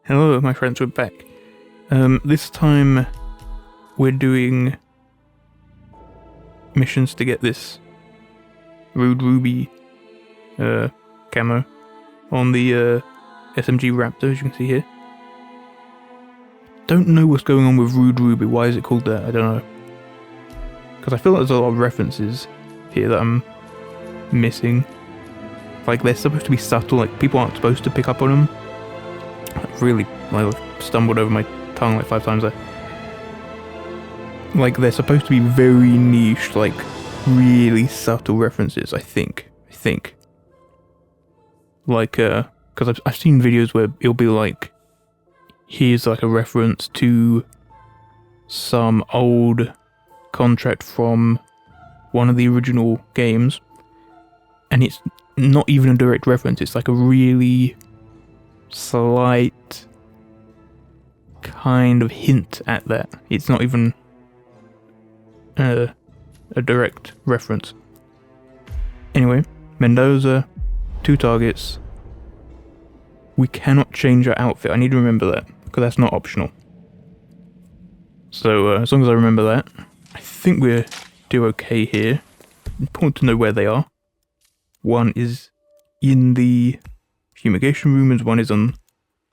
Hello my friends, we're back. This time we're doing missions to get this Rude Ruby camo on the SMG Raptor, as you can see here. Don't know what's going on with Rude Ruby, why is it called that? I don't know. Because I feel like there's a lot of references here that I'm missing. Like they're supposed to be subtle, like people aren't supposed to pick up on them. I've really stumbled over my tongue like 5 times there. Like they're supposed to be very niche, like really subtle references, I think. Like, because I've seen videos where it'll be like, here's like a reference to some old contract from one of the original games, and it's not even a direct reference, it's like a really slight kind of hint at that. It's not even a direct reference. Anyway, Mendoza, 2 targets. We cannot change our outfit. I need to remember that, because that's not optional. So, as long as I remember that, I think we're do okay here. Important to know where they are. One is in the fumigation room, and one is on...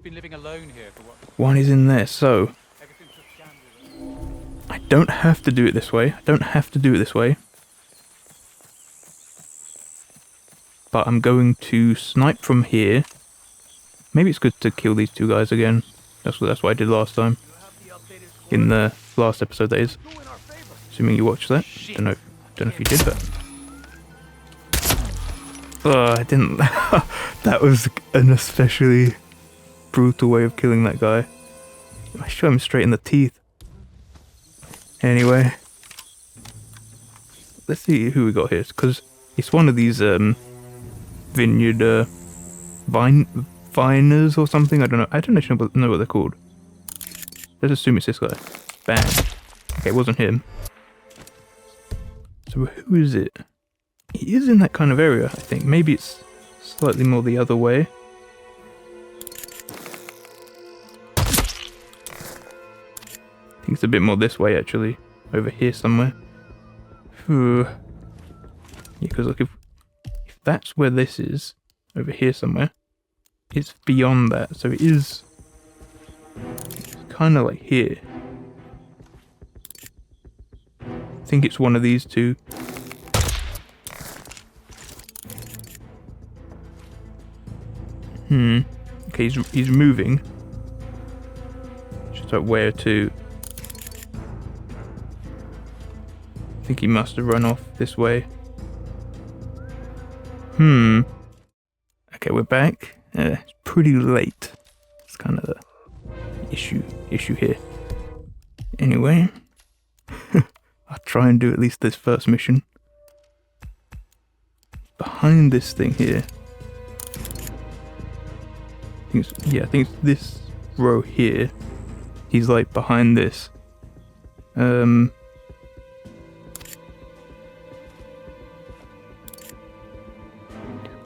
Been living alone here for what? One is in there, so... I don't have to do it this way. But I'm going to snipe from here. Maybe it's good to kill these 2 guys again. That's what I did last time. In the last episode, that is. Assuming you watched that. Don't know if you did, but... I didn't... That was an especially brutal way of killing that guy. I shot him straight in the teeth. Anyway. Let's see who we got here, because it's one of these vineyard viners or something. I don't know what they're called. Let's assume it's this guy. Bang. Okay, it wasn't him. So who is it? He is in that kind of area, I think. Maybe it's slightly more the other way. I think it's a bit more this way, actually. Over here somewhere. Yeah, because look, if that's where this is, over here somewhere, it's beyond that. So it is kind of like here. I think it's one of these 2. Okay, he's moving. Just like where to? I think he must have run off this way. Okay, we're back. It's pretty late. It's kind of the issue here. Anyway, I'll try and do at least this first mission. Behind this thing here. I think it's this row here. He's like behind this.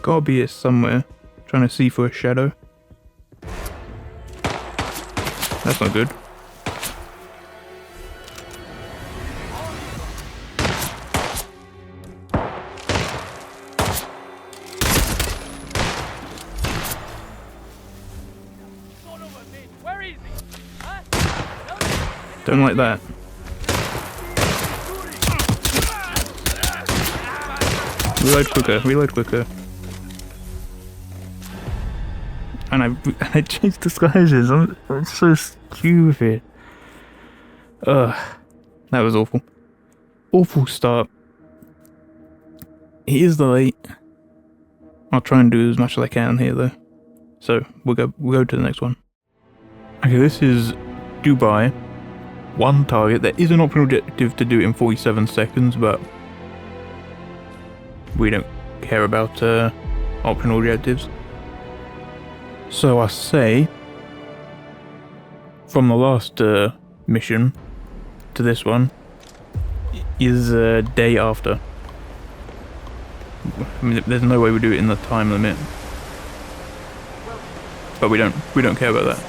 Gotta be here somewhere. Trying to see for a shadow. That's not good. Don't like that. Reload quicker. And I changed disguises. I'm so stupid. That was awful. Awful start. It is late. I'll try and do as much as I can here though. So we'll go to the next one. Okay, this is Dubai. 1 target. There is an optional objective to do it in 47 seconds, but we don't care about optional objectives. So I say, from the last mission to this one is a day after. I mean, there's no way we do it in the time limit, but we don't care about that.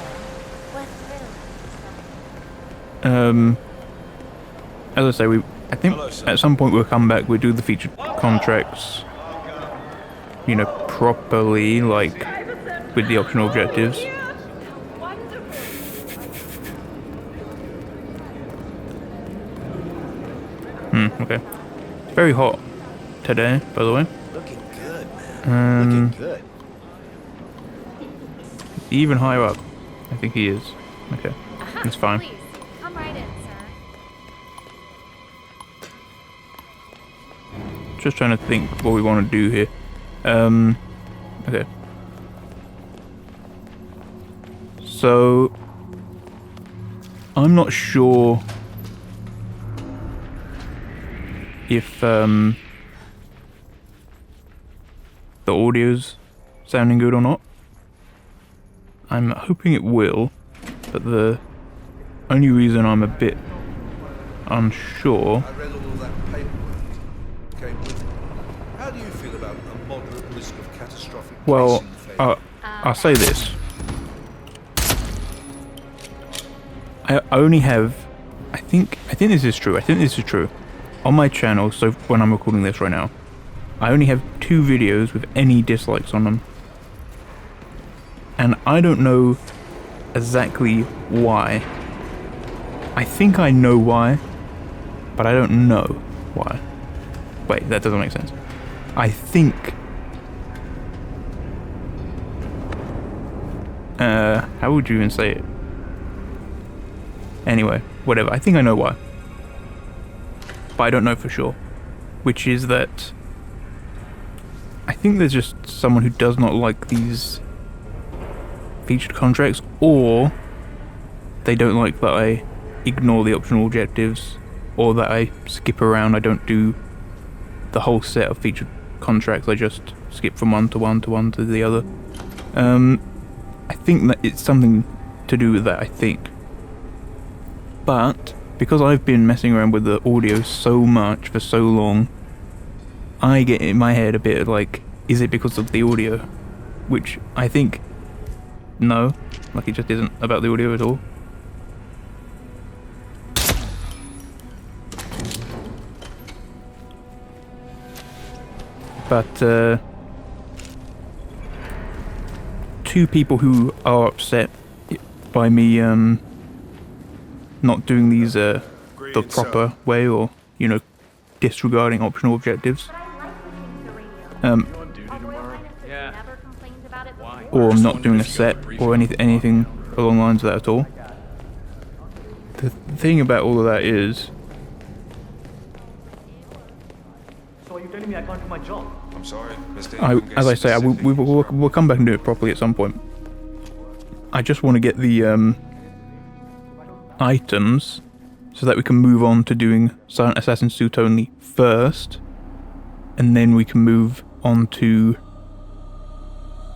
As I say, I think at some point we'll come back, we'll do the featured contracts, you know, properly, like, with the optional objectives. Okay. It's very hot today, by the way. Looking good, man. Looking good. Even higher up. I think he is. Okay. He's fine. Please, come right in, sir. Just trying to think what we want to do here. Okay. So, I'm not sure if the audio's sounding good or not. I'm hoping it will, but the only reason I'm a bit unsure. I read all of that paperwork came with it. How do you feel about a moderate risk of catastrophic Well, racing failure? I'll say this. I only have, I think this is true. I think this is true. On my channel, so when I'm recording this right now, I only have 2 videos with any dislikes on them. And I don't know exactly why. I think I know why, but I don't know why. Wait, that doesn't make sense. I think... how would you even say it? Anyway, whatever. I think I know why. But I don't know for sure. Which is that... I think there's just someone who does not like these featured contracts, or they don't like that I ignore the optional objectives, or that I skip around. I don't do the whole set of featured contracts. I just skip from one to one to one to the other. I think that it's something to do with that, I think. But because I've been messing around with the audio so much for so long, I get in my head a bit like, is it because of the audio? Which I think, no, like it just isn't about the audio at all. But, 2 people who are upset by me, not doing these, the proper way, or, you know, disregarding optional objectives. Or not doing a set, or anything along the lines of that at all. The thing about all of that is... So are you telling me I can't do my job? I'm sorry, Mr. as I say, we'll come back and do it properly at some point. I just want to get the items so that we can move on to doing Silent Assassin Suit only first, and then we can move on to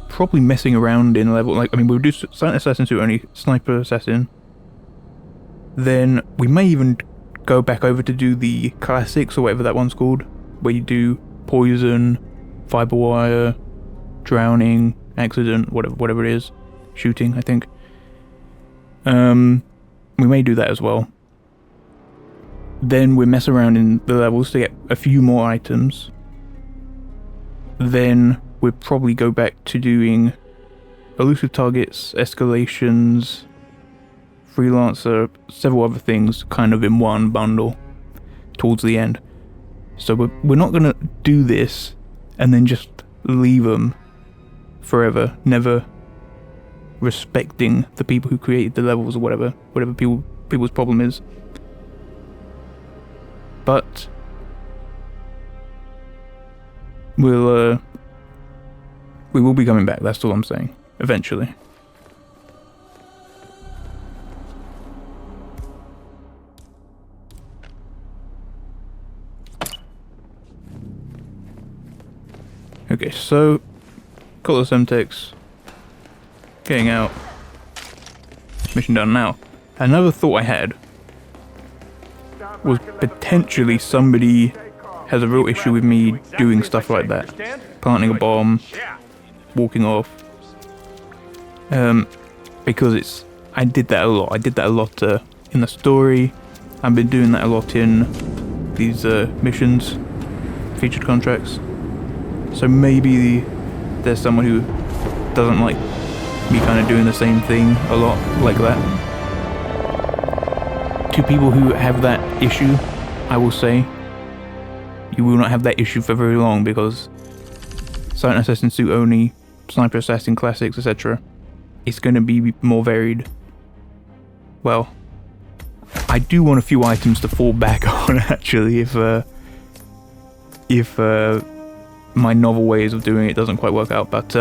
probably messing around in a level. Like, I mean, we'll do Silent Assassin Suit only, Sniper Assassin. Then we may even go back over to do the classics, or whatever that one's called, where you do poison, fiber wire, drowning, accident, whatever it is, shooting, I think. We may do that as well. Then we mess around in the levels to get a few more items. Then we'll probably go back to doing elusive targets, escalations, freelancer, several other things kind of in one bundle towards the end. So we're not going to do this and then just leave them forever, never respecting the people who created the levels or whatever people's problem is. But we will be coming back, that's all I'm saying, eventually. Okay, so got those MTEX, getting out, mission done now. Another thought I had was potentially somebody has a real issue with me doing stuff like that, planting a bomb, walking off, because I did that a lot. I did that a lot in the story. I've been doing that a lot in these missions, featured contracts. So maybe there's someone who doesn't like me kind of doing the same thing a lot like that. To people who have that issue, I will say, you will not have that issue for very long, because Silent Assassin Suit Only, Sniper Assassin Classics, etc. It's going to be more varied. Well, I do want a few items to fall back on, actually, if my novel ways of doing it doesn't quite work out, but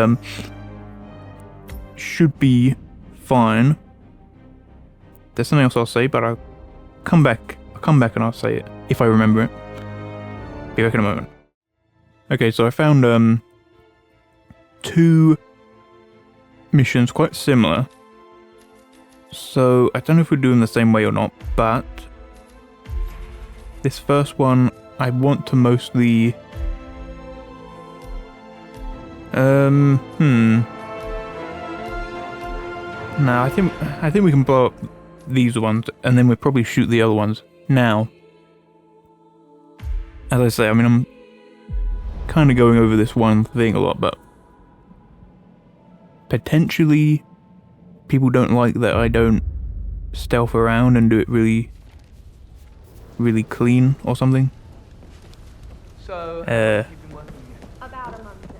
should be fine. There's something else I'll say, but I'll come back and I'll say it if I remember it. Be back in a moment. Okay, so I found 2 missions quite similar. So I don't know if we're doing the same way or not, but this first one I want to mostly No, I think we can blow up these ones, and then we'll probably shoot the other ones. Now, as I say, I mean, I'm kind of going over this one thing a lot, but potentially people don't like that I don't stealth around and do it really, really clean or something. So, how long have you been working here? About a month now.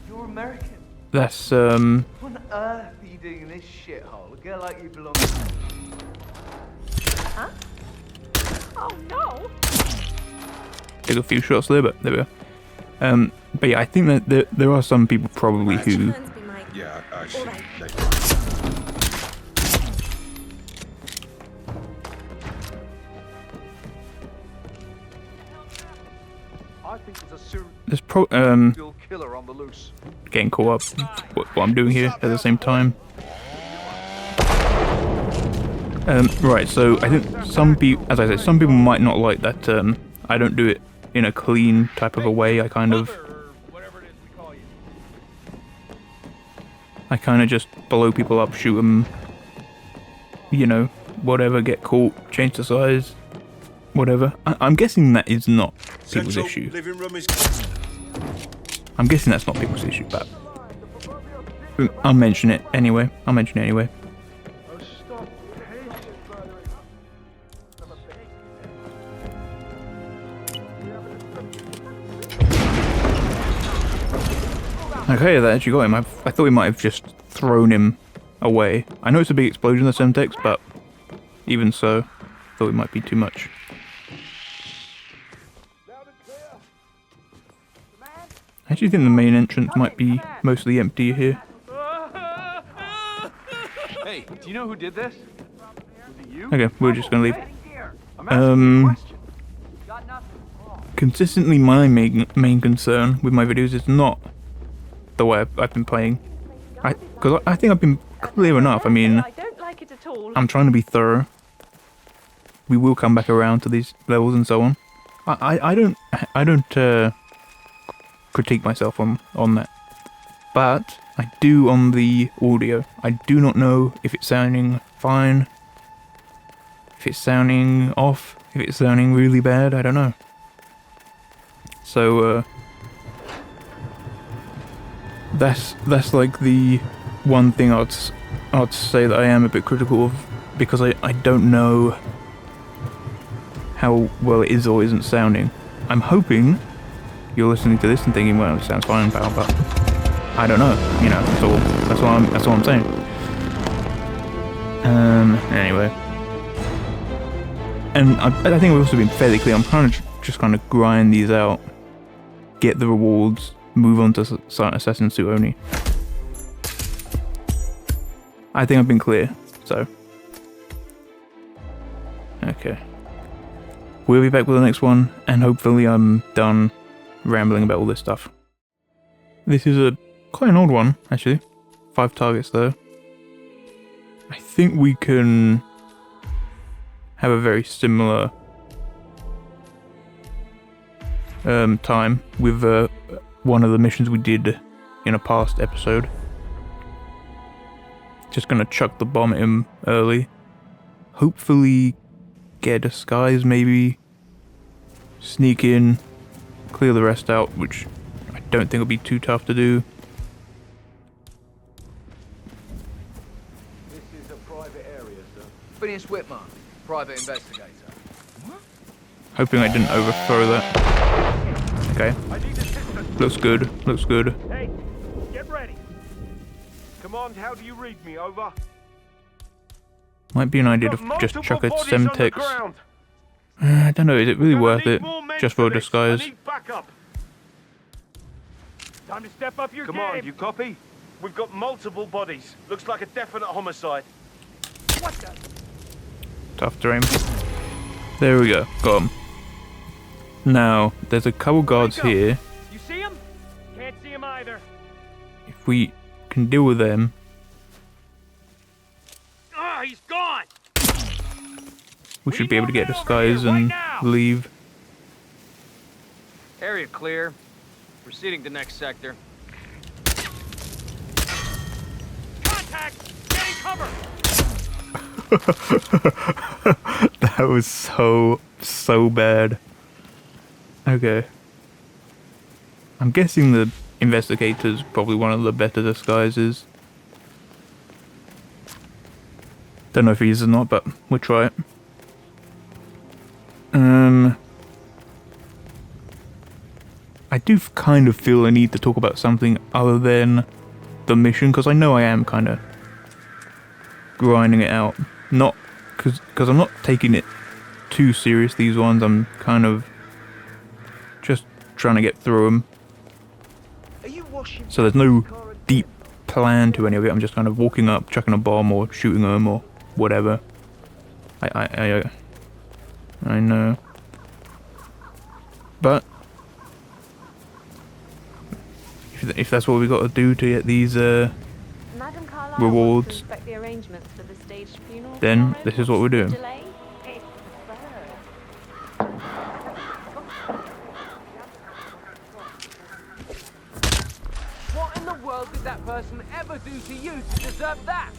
You're American. That's What on earth are you doing in this shithole? A girl like you belongs. Huh? Oh no! take a few shots there, but there we go. But yeah, I think that there are some people probably who. Yeah, All right. I think there's a serial There's killer on the loose. getting caught up what I'm doing here at the same time. Right, so I think some people, as I said, some people might not like that I don't do it in a clean type of a way. I kind of just blow people up, shoot them, you know, whatever, get caught, change the size, whatever. I'm guessing that is not people's issue. Living room is. I'm guessing that's not people's issue, but I'll mention it anyway. Okay, that actually got him. I thought we might have just thrown him away. I know it's a big explosion, the Semtex, but even so, I thought it might be too much. I actually think the main entrance might be mostly empty here. Hey, do you know who did this? Was it you? Okay, we're just gonna leave. I'm asking you a question. Consistently my main concern with my videos is not the way I've been playing. Because I think I've been clear enough. I mean, I don't like it at all. I'm trying to be thorough. We will come back around to these levels and so on. I don't critique myself on that. But I do on the audio. I do not know if it's sounding fine, if it's sounding off, if it's sounding really bad. I don't know. So that's like the one thing I'd say that I am a bit critical of, because I don't know how well it is or isn't sounding. I'm hoping you're listening to this and thinking, well, it sounds fine, pal, but I don't know. You know, that's all I'm saying. Anyway, and I think we've also been fairly clear. I'm trying to just kind of grind these out, get the rewards, move on to Silent Assassin Suit Only. I think I've been clear, so. Okay. We'll be back with the next one, and hopefully I'm done rambling about all this stuff. This is quite an old one, actually. 5 targets, though. I think we can have a very similar time with one of the missions we did in a past episode. Just gonna chuck the bomb at him early. Hopefully get a disguise maybe, sneak in, clear the rest out, which I don't think will be too tough to do. This is a private area, sir. Phineas Whitman, private investigator. Hoping I didn't overthrow that. Okay. I need assistance. Looks good. Looks good. Hey, get ready. Command, how do you read me? Over. Might be an idea to just chuck a Semtex. I don't know, is it really worth it just for a disguise? Time to step up your Command, you copy? We've got multiple bodies. Looks like a definite homicide. What the? Tough to aim. There we go. Got him. Now, there's a couple guards here. You see him? Can't see him either. If we can deal with them. Ah, he's gone. We should be able to get a disguise and leave. Area clear. Proceeding to next sector. Contact! Getting cover! That was so bad. Okay. I'm guessing the investigator's probably one of the better disguises. Don't know if he is or not, but we'll try it. I do kind of feel I need to talk about something other than the mission, because I know I am kind of grinding it out. Not because I'm not taking it too serious, these ones. I'm kind of just trying to get through them. So there's no deep plan to any of it. I'm just kind of walking up, chucking a bomb, or shooting them, or whatever. I know. But if that's what we got to do to get these rewards, then this is what we're doing. What in the world did that person ever do to you to deserve that?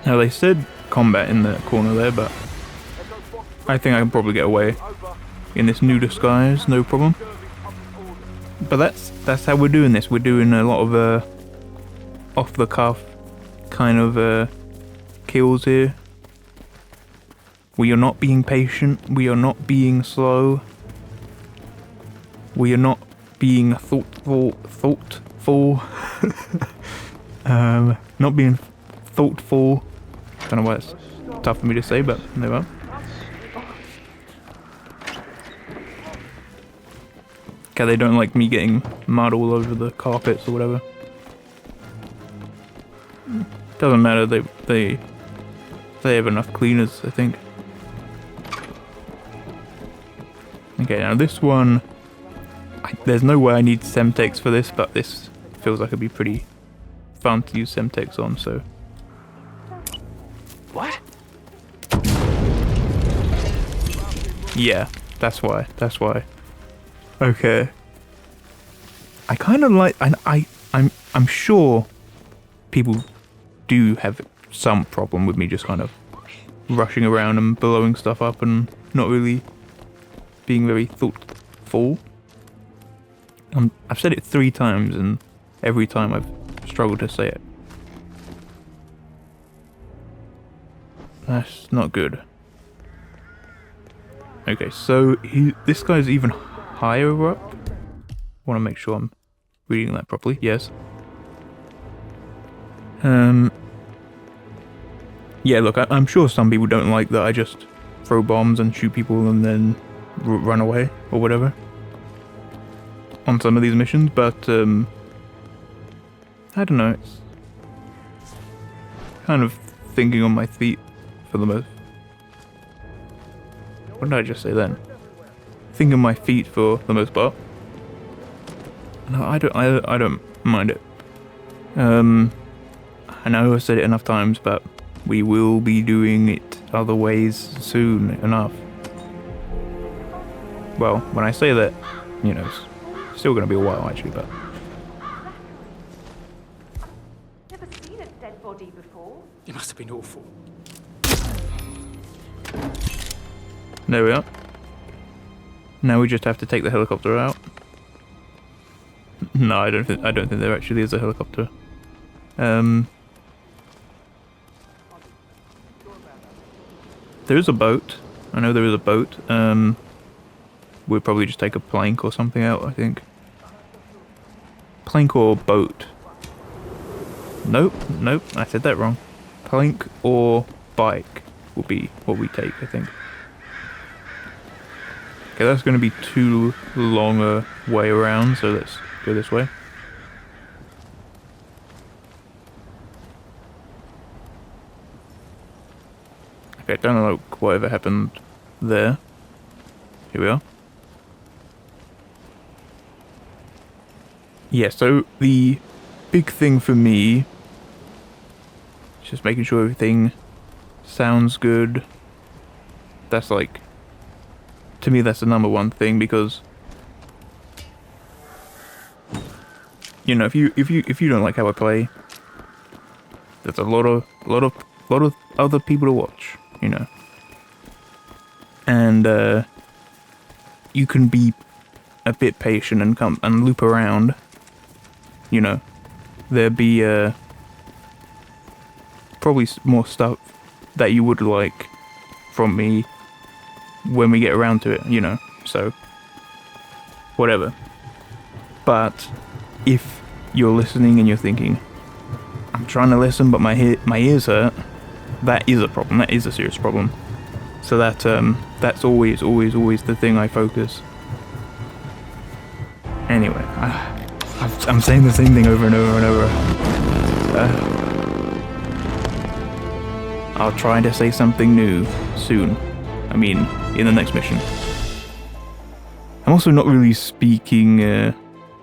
Now they said combat in the corner there, but I think I can probably get away in this new disguise, no problem. But that's how we're doing this. We're doing a lot of off the cuff kind of kills here. We are not being patient. We are not being slow. We are not being thoughtful. Not being thoughtful. Don't know why it's tough for me to say, but there we are. Okay, they don't like me getting mud all over the carpets or whatever. Doesn't matter. They have enough cleaners, I think. Okay, now this one, there's no way I need Semtex for this, but this feels like it'd be pretty fun to use Semtex on, so. What? Yeah, that's why. Okay. I kind of like, I'm sure people do have some problem with me just kind of rushing around and blowing stuff up and not really being very thoughtful. I've said it 3 times and every time I've struggled to say it. That's not good. Okay, so this guy's even higher up. Want to make sure I'm reading that properly. Yes. Yeah, look, I'm sure some people don't like that I just throw bombs and shoot people and then run away or whatever on some of these missions, but I don't know. It's kind of thinking on my feet for the most. What did I just say then? Thinking on my feet for the most part. No, I don't mind it. I know I've said it enough times, but we will be doing it other ways soon enough. Well, when I say that, you know, it's still going to be a while actually, but It must have been awful. There we are. Now we just have to take the helicopter out. No, I don't think there actually is a helicopter. There is a boat. I know there is a boat. We'll probably just take a plank or something out, I think. Plank or boat? Nope, I said that wrong. Plank or bike will be what we take, I think. Okay, that's going to be too long a way around, so let's go this way. Okay, don't know whatever happened there. Here we are. Yeah, so the big thing for me is just making sure everything sounds good. That's like, to me that's the number one thing, because you know, if you don't like how I play, there's a lot of other people to watch, you know. And you can be a bit patient and come and loop around. You know, there'd be probably more stuff that you would like from me when we get around to it, you know, so whatever. But if you're listening and you're thinking, I'm trying to listen but my ears hurt, that is a problem, that is a serious problem. So that's always the thing I focus. Anyway, I'm saying the same thing over and over and over. I'll try to say something new soon. I mean, in the next mission. I'm also not really speaking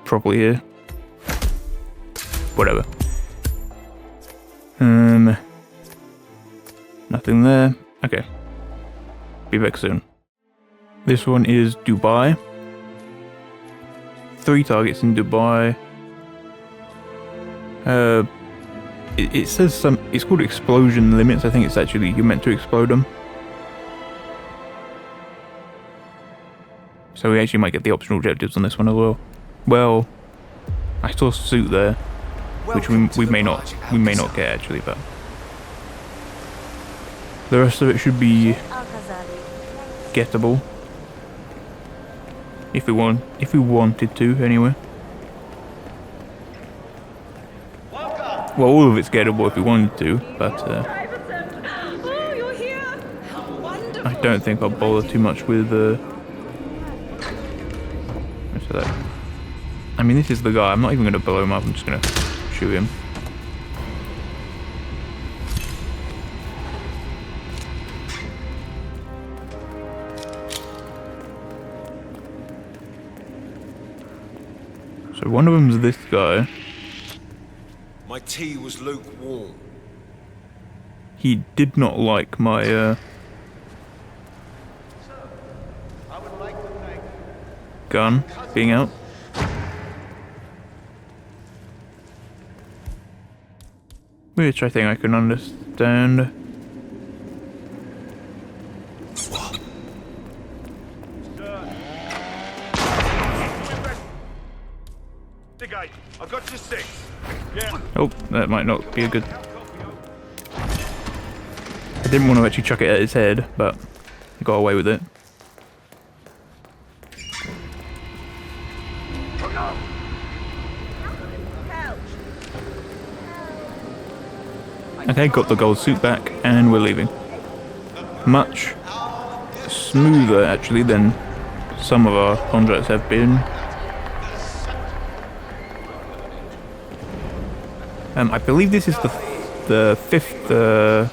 properly here. Whatever. Nothing there. Okay. Be back soon. This one is Dubai. 3 targets in Dubai. It says it's called explosion limits. I think it's actually, you're meant to explode them. So we actually might get the optional objectives on this one as well. Well, I saw suit there, which we may not get actually, but the rest of it should be gettable. If we wanted to, anyway. Well, all of it's gettable if we wanted to, but I don't think I'll bother too much with that. I mean, this is the guy. I'm not even going to blow him up. I'm just going to shoot him. So one of them's this guy. My tea was lukewarm. He did not like my gun being out. Which I think I can understand. I've got you 6. Yeah. Oh, that might not be a good... I didn't want to actually chuck it at his head, but I got away with it. Okay, got the gold suit back, and we're leaving. Much smoother, actually, than some of our contracts have been. I believe this is the 5th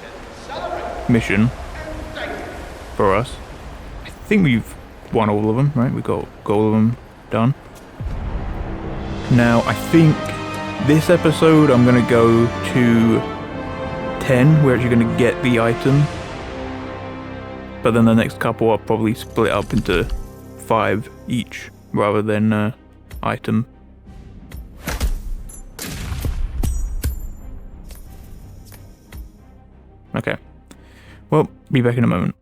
mission for us. I think we've won all of them, right? We got all of them done. Now, I think this episode I'm going to go to 10. We're actually going to get the item. But then the next couple I'll probably split up into 5 each rather than item. Well, be back in a moment.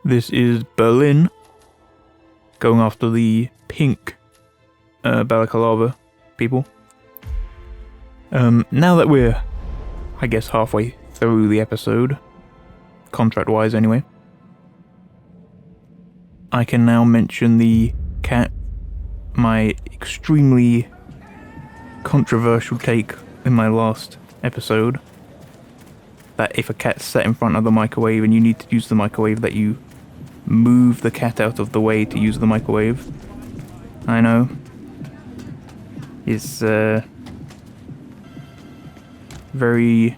This is Berlin. Going after the pink balaclava people. Now that we're, I guess, halfway through the episode, contract-wise anyway, I can now mention the cat, my extremely controversial take in my last episode, that if a cat's set in front of the microwave and you need to use the microwave, that you move the cat out of the way to use the microwave. I know. It's very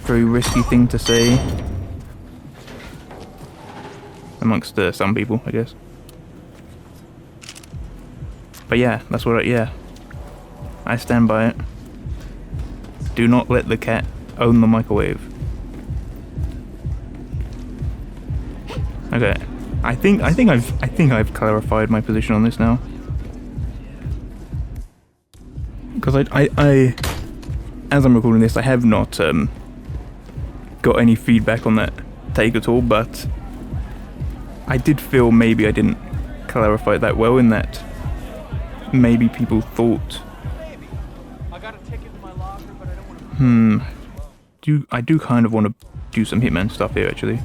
risky thing to say amongst some people, I guess. But yeah, that's what I stand by it. Do not let the cat own the microwave. Okay, I think I've clarified my position on this now. Because I as I'm recording this, I have not got any feedback on that take at all, but I did feel maybe I didn't clarify it that well, in that maybe people thought, I do kind of want to do some Hitman stuff here, actually.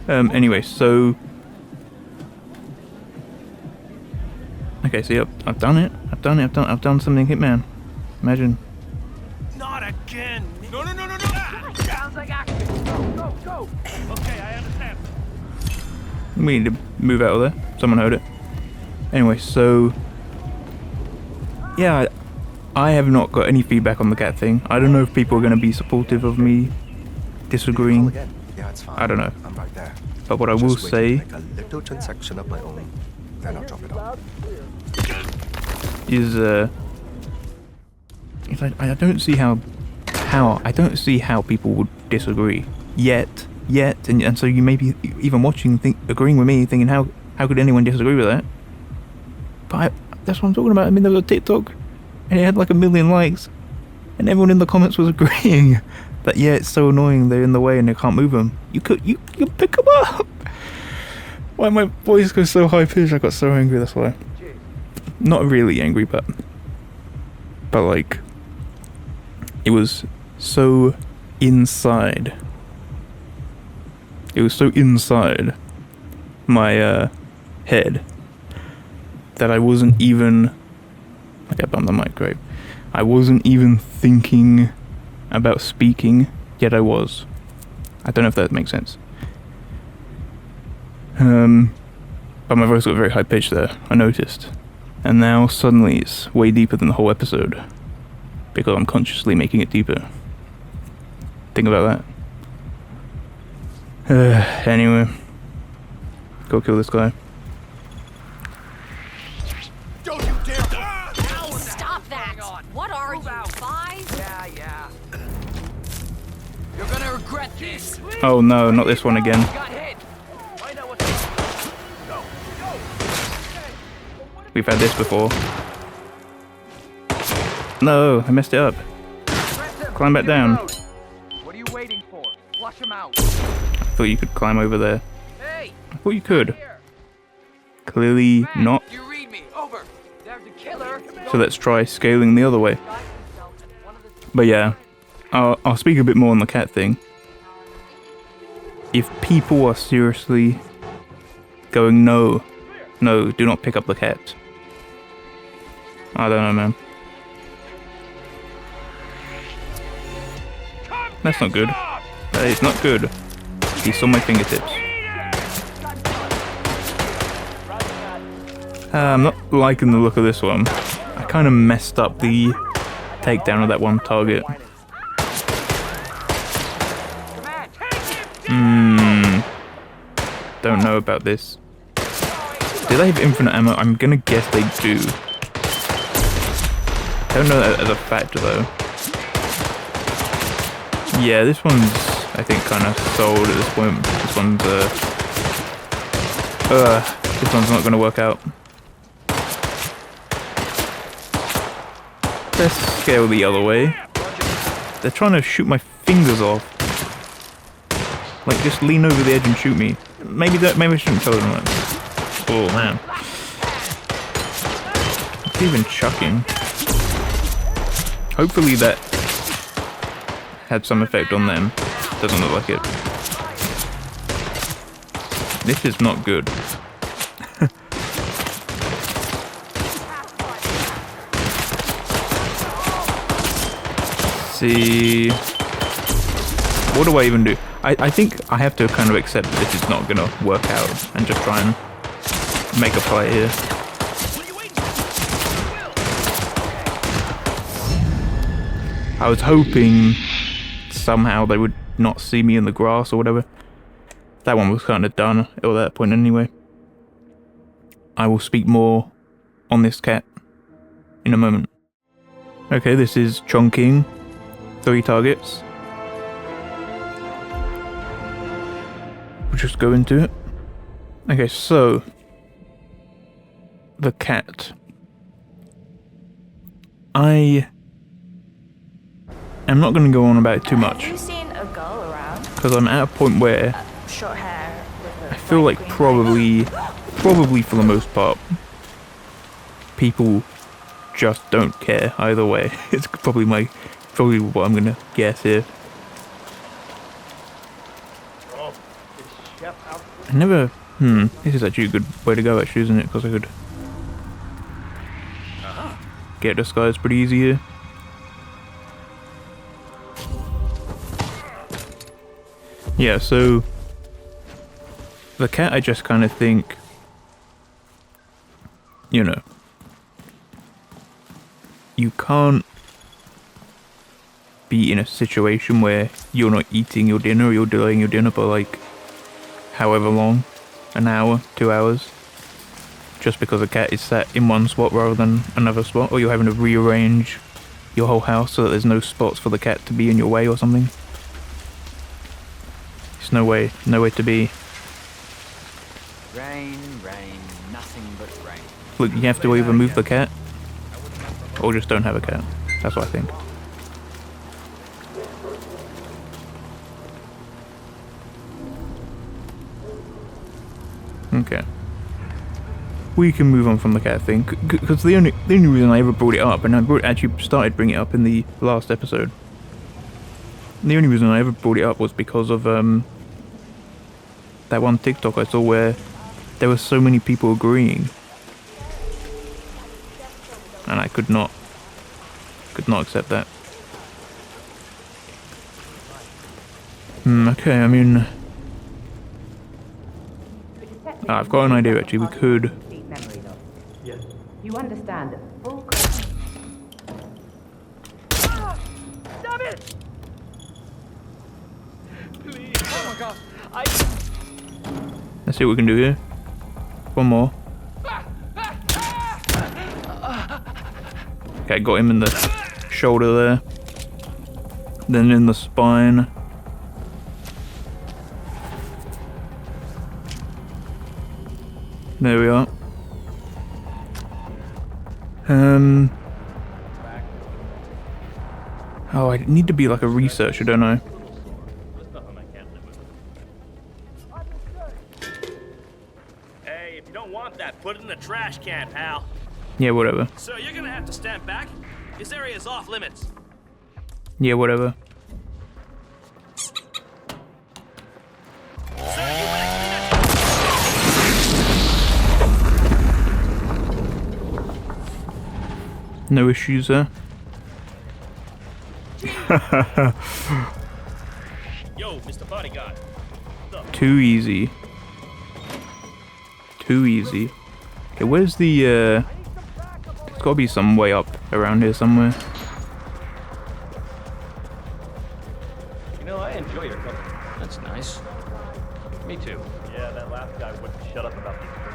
Anyway, so... Okay, see, I've done it. I've done something Hitman. Imagine. Not again! No! Sounds like action! Go! Okay, I understand. We need to move out of there. Someone heard it. Anyway, so... Yeah, I have not got any feedback on the cat thing. I don't know if people are going to be supportive of me disagreeing. Yeah, it's fine. I don't know. I'm right there. But what I will Just say wait to make a little transaction of my own, then I'll drop it off. is I don't see how I don't see how people would disagree yet, and so you may be even watching agreeing with me, thinking how could anyone disagree with that? But that's what I'm talking about. I mean, there was a TikTok and it had like 1 million likes, and everyone in the comments was agreeing that yeah, it's so annoying, they're in the way and they can't move them. You can pick them up. Why my voice goes so high pitched? I got so angry. That's why. Not really angry, but like, it was so inside. It was so inside my head that I wasn't even... I bumped the mic, right? I wasn't even thinking about speaking, yet I was. I don't know if that makes sense. But my voice got very high pitched there, I noticed. And now suddenly it's way deeper than the whole episode, because I'm consciously making it deeper. Think about that. Anyway, go kill this guy. Don't you dare! Stop that! What are you, 5? Yeah. You're gonna regret this. Oh no, not this one again. Got hit. Find out what's... Go. We've had this before. No, I messed it up. Climb back down. What are you waiting for? Flush him out. I thought you could climb over there. Hey! I thought you could. Clearly not. You read me. Over. There's a killer. So let's try scaling the other way. But yeah, I'll speak a bit more on the cat thing. If people are seriously going, no, do not pick up the cat. I don't know, man. That's not good. That is not good. He's on my fingertips. I'm not liking the look of this one. I kind of messed up the takedown of that one target. Don't know about this. Do they have infinite ammo? I'm gonna guess they do. Don't know that as a fact though. Yeah, this one's, I think, kind of sold at this point. This one's not gonna work out. Let's scale the other way. They're trying to shoot my fingers off. Like, just lean over the edge and shoot me. Maybe I shouldn't tell them that. Oh, man. It's even chucking. Hopefully that had some effect on them. Doesn't look like it. This is not good. See, what do I even do? I think I have to kind of accept this is not gonna work out and just try and make a play here. I was hoping somehow they would not see me in the grass or whatever. That one was kind of done at that point anyway. I will speak more on this cat in a moment. Okay, this is Chongqing. 3 targets. We'll just go into it. Okay, so the cat. I am not going to go on about it too much. Have you seen a girl around? Because I'm at a point where Short hair with a I feel like probably for the most part, people just don't care either way. It's probably what I'm gonna guess here. I never. This is actually a good way to go, actually, isn't it? Because I could get disguised pretty easy here. Yeah, so the cat, I just kind of think, you know, you can't be in a situation where you're not eating your dinner or you're delaying your dinner by like however long, an hour, 2 hours, just because a cat is sat in one spot rather than another spot, or you're having to rearrange your whole house so that there's no spots for the cat to be in your way or something. It's no way to be. Rain, rain, nothing but rain. Look, you have to either move the cat or just don't have a cat. That's what I think. Okay. We can move on from the cat thing, because the only reason I ever brought it up, and I actually started bringing it up in the last episode, the only reason I ever brought it up was because of that one TikTok I saw where there were so many people agreeing, and I could not accept that. Okay, I mean, I've got an idea actually. We could. Yes. You understand that full. Damn it! Please. Oh my god. Let's see what we can do here. One more. Okay, got him in the shoulder there. Then in the spine. There we are. Oh, I need to be like a researcher, don't I? Hey, if you don't want that, put it in the trash can, pal. Yeah, whatever. Sir, you're gonna have to stand back. This area is off limits. Yeah, whatever. No issues there. Yo, Mr. Bodyguard. Too easy. Too easy. Okay, where's the, there's gotta be some way up around here somewhere. You know, I enjoy your company. That's nice. Me too. Yeah, that last guy wouldn't shut up about these birds.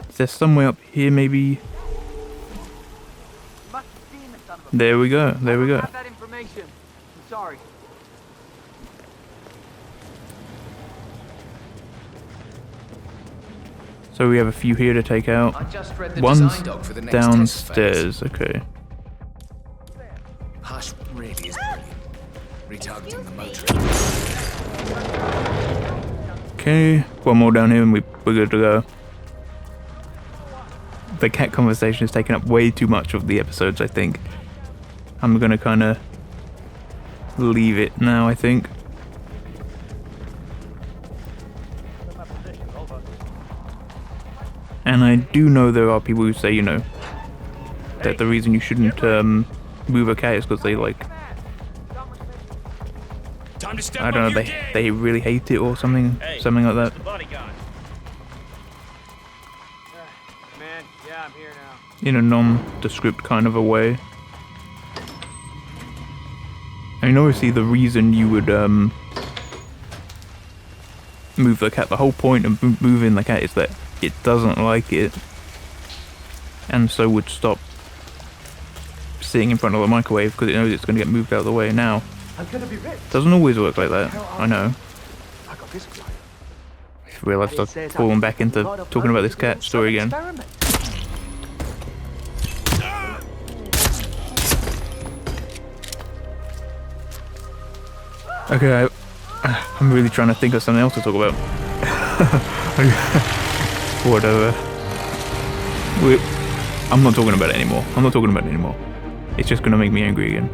Is there some way up here maybe? There we go, there we go. I have that information. I'm sorry. So So we have a few here to take out. I just read the One's design doc for the next test phase. downstairs. Okay. Hush really is brilliant. Retargeting the motor. Okay, one more down here and we're good to go. The cat conversation is taking up way too much of the episodes, I think. I'm gonna kind of leave it now, I think. And I do know there are people who say, you know, that the reason you shouldn't move a cat is because they like, I don't know, they really hate it or something like that. Man, yeah, I'm here now. In a nondescript kind of a way. I mean, obviously the reason you would move the cat, the whole point of moving the cat is that it doesn't like it, and so would stop sitting in front of the microwave because it knows it's going to get moved out of the way. Now, doesn't always work like that, I know. I got this guy. I realised I've fallen back into talking about this cat story again. Okay, I'm really trying to think of something else to talk about. Whatever. I'm not talking about it anymore. It's just gonna make me angry again.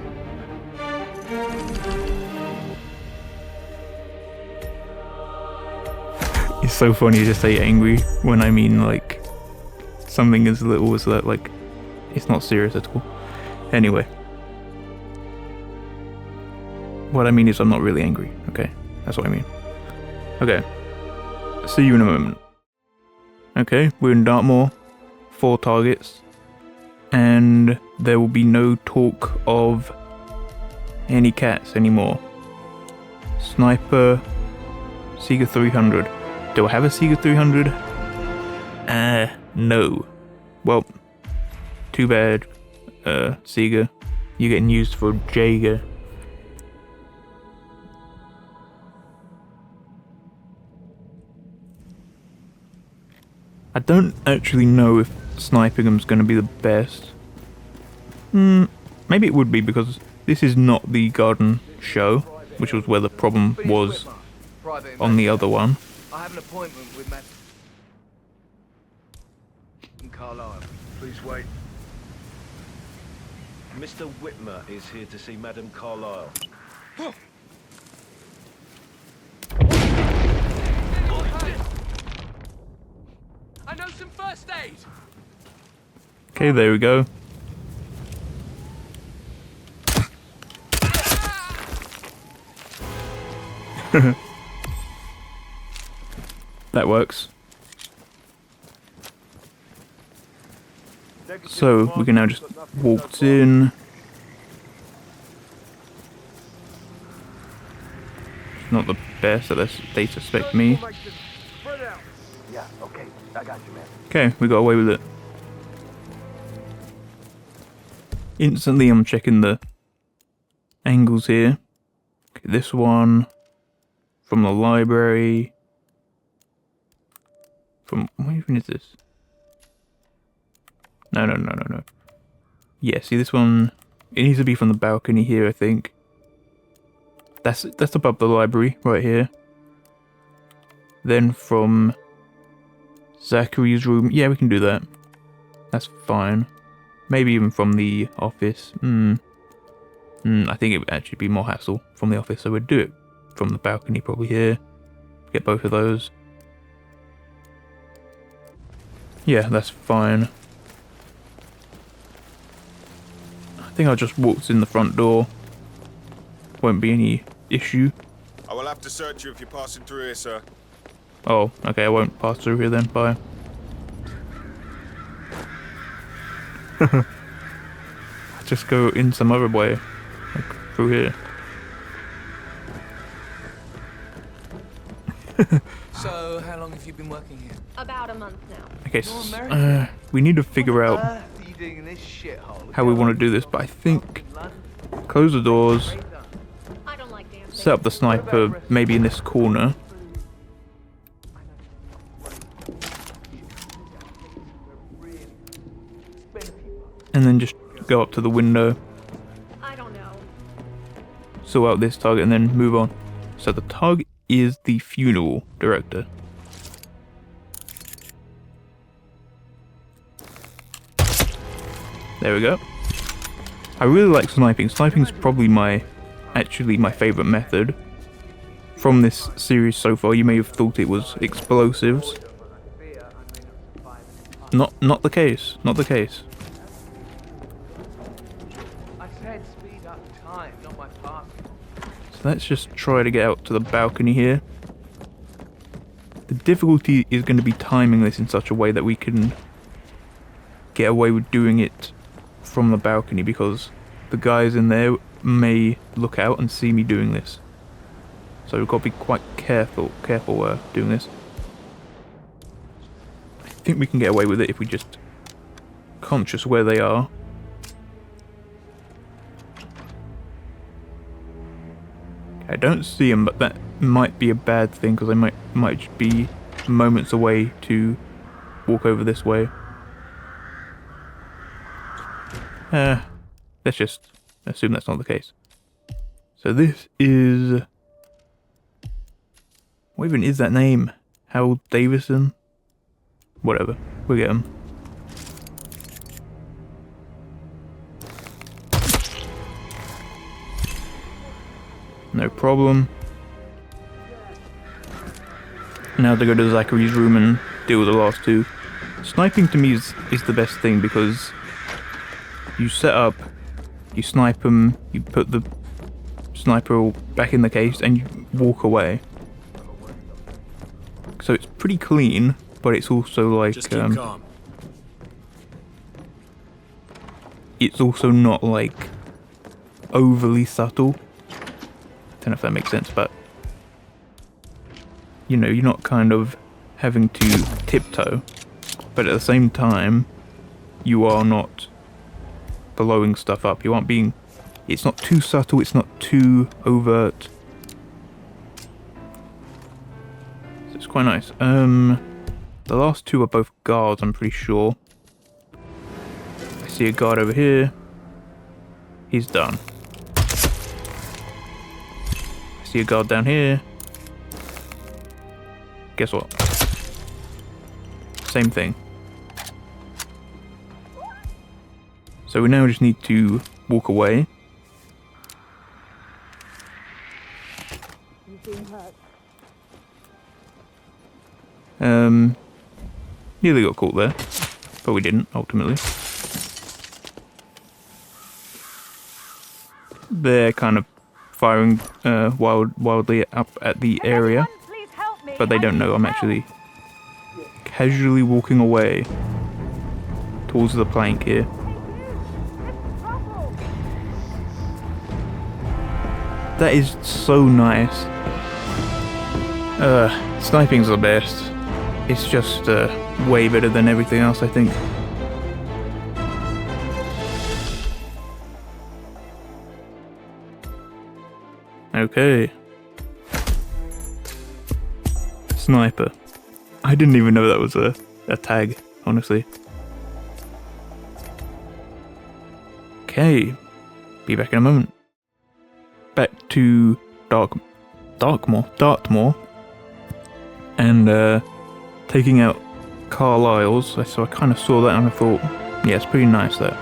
It's so funny to say angry when I mean like something as little as that, like it's not serious at all. Anyway. What I mean is I'm not really angry, okay? That's what I mean. Okay. See you in a moment. Okay, we're in Dartmoor. 4 targets. And there will be no talk of any cats anymore. Sniper. Sieger 300. Do I have a Sieger 300? No. Well, too bad, Sieger. You're getting used for Jaeger. I don't actually know if Snipingham's going to be the best. Maybe it would be because this is not the garden show, which was where the problem was on the other one. I have an appointment with Madam Carlisle. Please wait. Mr. Whitmer is here to see Madam Carlisle. I know some first aid. Okay, there we go. That works. So we can now just walk in. Not the best, that they suspect me. Yeah, okay. I got you, man. Okay, we got away with it. Instantly I'm checking the angles here. Okay, this one from the library. From what even is this? No. Yeah, see this one, it needs to be from the balcony here, I think. That's above the library right here. Then from Zachary's room, yeah, we can do that. That's fine. Maybe even from the office. I think it would actually be more hassle from the office, so we'd do it from the balcony probably here. Get both of those. Yeah, that's fine. I think I just walked in the front door. Won't be any issue. I will have to search you if you're passing through here, sir. Oh, okay, I won't pass through here then. Bye. Just go in some other way. Like through here. So, how long have you been working here? About a month now. Okay, we need to figure out how we want to do this, but I think close the doors, I don't like dancing. set up the sniper maybe in this corner. and then just go up to the window, I don't know. sort out this target, and then move on. So the target is the funeral director. There we go. I really like sniping. Sniping's probably my favourite method from this series so far. You may have thought it was explosives. Not the case. Not the case. I said speed up time, not my partner. So let's just try to get out to the balcony here. The difficulty is going to be timing this in such a way that we can get away with doing it from the balcony, because the guys in there may look out and see me doing this. So we've got to be quite careful doing this. I think we can get away with it if we just conscious where they are. I don't see them, but that might be a bad thing, because they might just be moments away to walk over this way. Let's just assume that's not the case. So this is... what even is that name? Harold Davison? Whatever, we'll get him. No problem. Now to go to Zachary's room and deal with the last two. Sniping to me is the best thing, because you set up, you snipe them, you put the sniper back in the case, and you walk away. So it's pretty clean, but it's also like Just keep calm. It's also not like overly subtle. I don't know if that makes sense, but you know, you're not kind of having to tiptoe, but at the same time you are not blowing stuff up. You aren't being... it's not too subtle, it's not too overt. So it's quite nice. The last two are both guards, I'm pretty sure. I see a guard over here. He's done. I see a guard down here. Guess what? Same thing. So we now just need to walk away. Nearly got caught there, but we didn't, ultimately. They're kind of firing wildly up at the area, but they don't know I'm actually casually walking away towards the plank here. That is so nice. Sniping's the best. It's just way better than everything else, I think. Okay. Sniper. I didn't even know that was a tag, honestly. Okay. Be back in a moment. Back to Dartmoor. And taking out Carlisle's. So I kind of saw that and I thought, yeah, it's pretty nice there.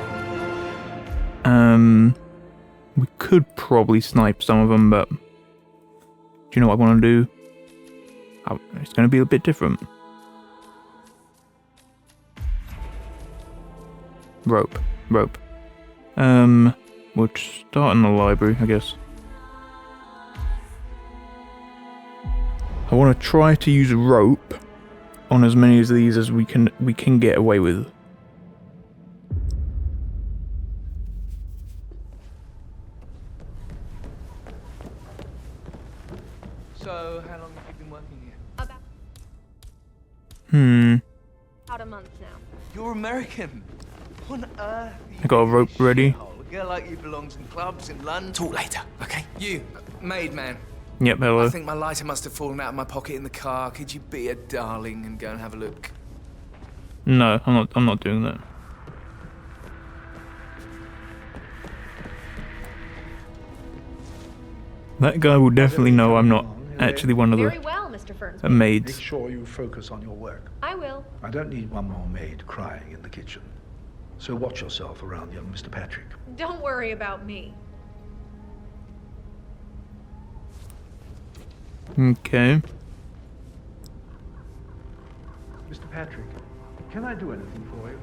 We could probably snipe some of them, but do you know what I want to do? It's going to be a bit different. Rope. We'll start in the library, I guess. I want to try to use rope on as many of these as we can get away with. So, how long have you been working here? About a month now. You're American. What on earth? I got a rope ready. A girl like you belongs in clubs in London. Talk later, okay? You, made man. Yep, hello. I think my lighter must have fallen out of my pocket in the car. Could you be a darling and go and have a look? No, I'm not doing that. That guy will definitely know I'm not actually one of Very the well, Mr. Ferns. maids. Make sure you focus on your work. I will. I don't need one more maid crying in the kitchen. So watch yourself around young Mr. Patrick. Don't worry about me. Okay. Mr. Patrick, can I do anything for you?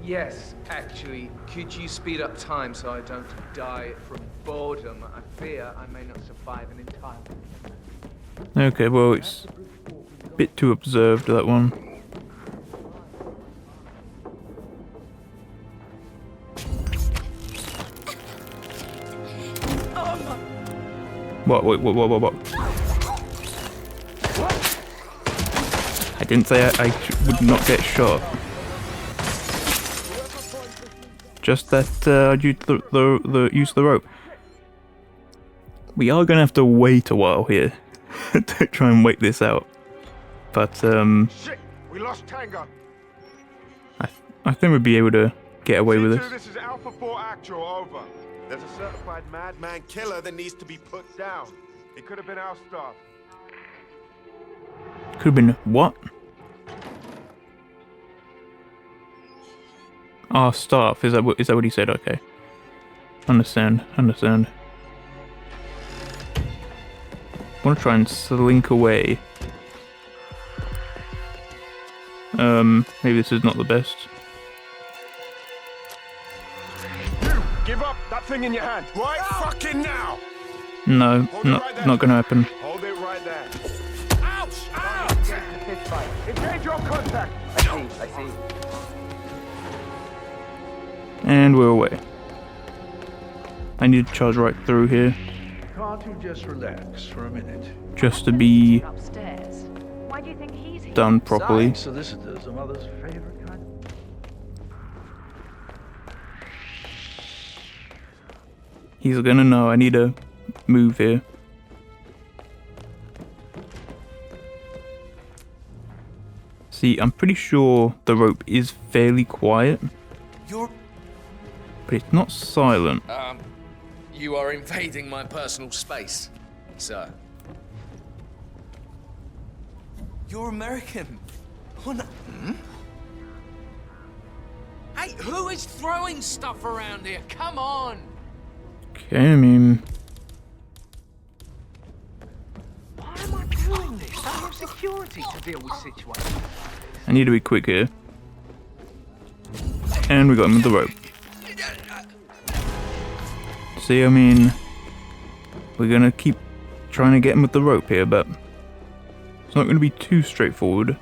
Yes, actually. Could you speed up time so I don't die from boredom? I fear I may not survive an entire week. Okay, well, it's a bit too observed, that one. What? I didn't say I would not get shot. Just that due to the use of the rope. We are gonna have to wait a while here to try and wait this out. But Shit! We lost Tango. I think we'd be able to get away with this. This is Alpha 4 Actual, over. There's a certified madman killer that needs to be put down. It could have been our staff. Could have been what? Our staff. Is that what he said? Okay. Understand. I want to try and slink away. Maybe this is not the best. You give up that thing in your hand. Right fucking now. No, not gonna happen. Hold it right there. Ouch! Ouch! Engage your contact. I see. And we're away. I need to charge right through here, Can't you just relax for a minute? just to be Upstairs. Why do you think he's here? done properly. Solicitors are mother's favorite kind. He's gonna know I need to move here. See, I'm pretty sure the rope is fairly quiet, but it's not silent. You are invading my personal space, sir. You're American. Oh, no. Hey, who is throwing stuff around here? Come on. Okay, I mean, Why am I doing this? I have security to deal with situations. I need to be quick here. And we got him with the rope. See, I mean, we're gonna keep trying to get him with the rope here, but it's not gonna be too straightforward.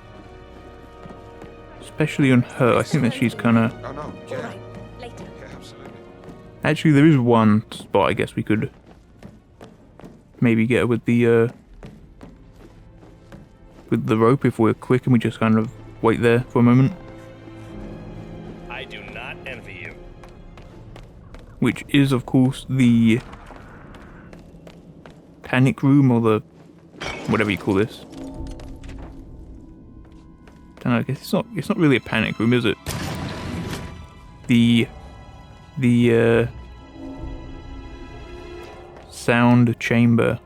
Especially on her. I think that she's kinda... Oh no, yeah. Right, later. Yeah, absolutely. Actually, there is one spot I guess we could maybe get her with the rope if we're quick and we just kind of wait there for a moment. I do not envy you. Which is, of course, the panic room, or the whatever you call this. Don't know, I guess it's not really a panic room, is it? The sound chamber.